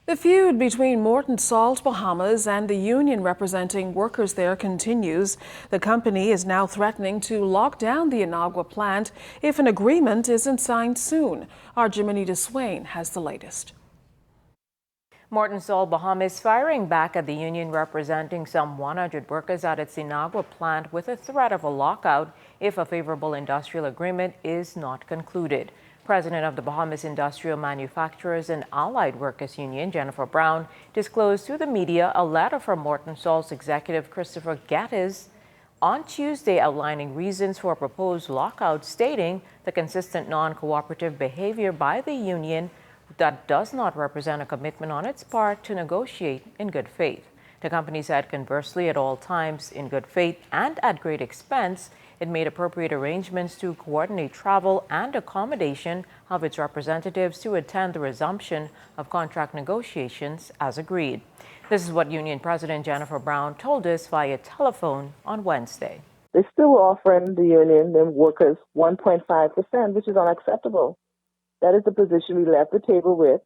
The feud between Morton Salt Bahamas and the union representing workers there continues. The company is now threatening to lock down the Inagua plant if an agreement isn't signed soon. Our Jiminy Swain has the latest. Morton Salt Bahamas firing back at the union representing some 100 workers at its Inagua plant with a threat of a lockout if a favorable industrial agreement is not concluded. President of the Bahamas Industrial Manufacturers and Allied Workers Union, Jennifer Brown, disclosed to the media a letter from Morton Salt's executive Christopher Geddes on Tuesday outlining reasons for a proposed lockout, stating the consistent non-cooperative behavior by the union that does not represent a commitment on its part to negotiate in good faith. The company said conversely, at all times in good faith and at great expense, it made appropriate arrangements to coordinate travel and accommodation of its representatives to attend the resumption of contract negotiations as agreed. This is what Union President Jennifer Brown told us via telephone on Wednesday. They're still offering the union, the workers, 1.5%, which is unacceptable. That is the position we left the table with.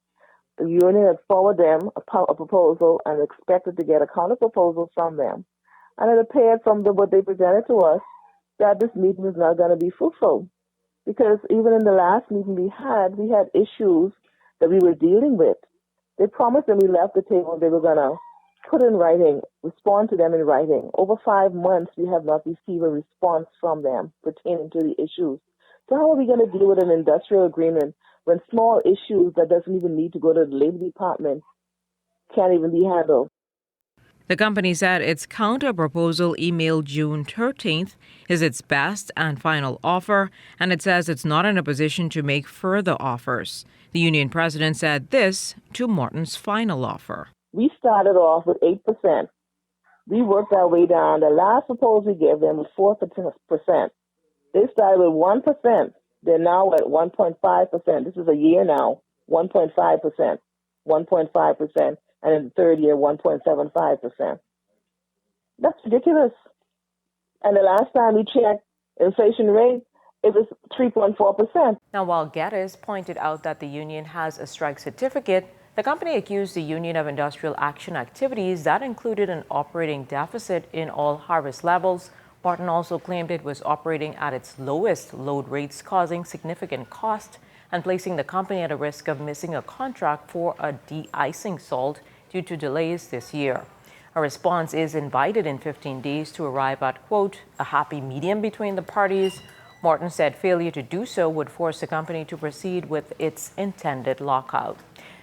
The union had forwarded them a proposal and expected to get a counter proposal from them. And it appeared from what they presented to us that this meeting is not going to be fruitful. Because even in the last meeting we had issues that we were dealing with. They promised when we left the table they were going to put in writing, respond to them in writing. Over 5 months we have not received a response from them pertaining to the issues. So how are we going to deal with an industrial agreement when small issues that doesn't even need to go to the Labor Department can't even be handled? The company said its counter-proposal emailed June 13th is its best and final offer, and it says it's not in a position to make further offers. The union president said this to Morton's final offer. We started off with 8%. We worked our way down. The last proposal we gave them was 4%. They started with 1%. They're now at 1.5%. This is a year now, 1.5%, 1.5%, and in the third year, 1.75%. That's ridiculous. And the last time we checked inflation rate, it was 3.4%. Now, while Geddes pointed out that the union has a strike certificate, the company accused the union of industrial action activities that included an operating deficit in all harvest levels. Morton also claimed it was operating at its lowest load rates, causing significant cost and placing the company at a risk of missing a contract for a de-icing salt due to delays this year. A response is invited in 15 days to arrive at, quote, a happy medium between the parties. Morton said failure to do so would force the company to proceed with its intended lockout.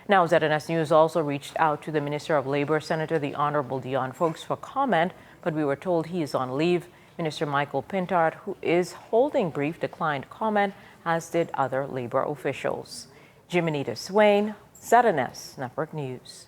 Now, ZNS News also reached out to the Minister of Labor, Senator the Honorable Dion Fowkes, for comment, but we were told he is on leave. Minister Michael Pintard, who is holding brief, declined comment, as did other labor officials. Jiminy Swain, ZNS Network News.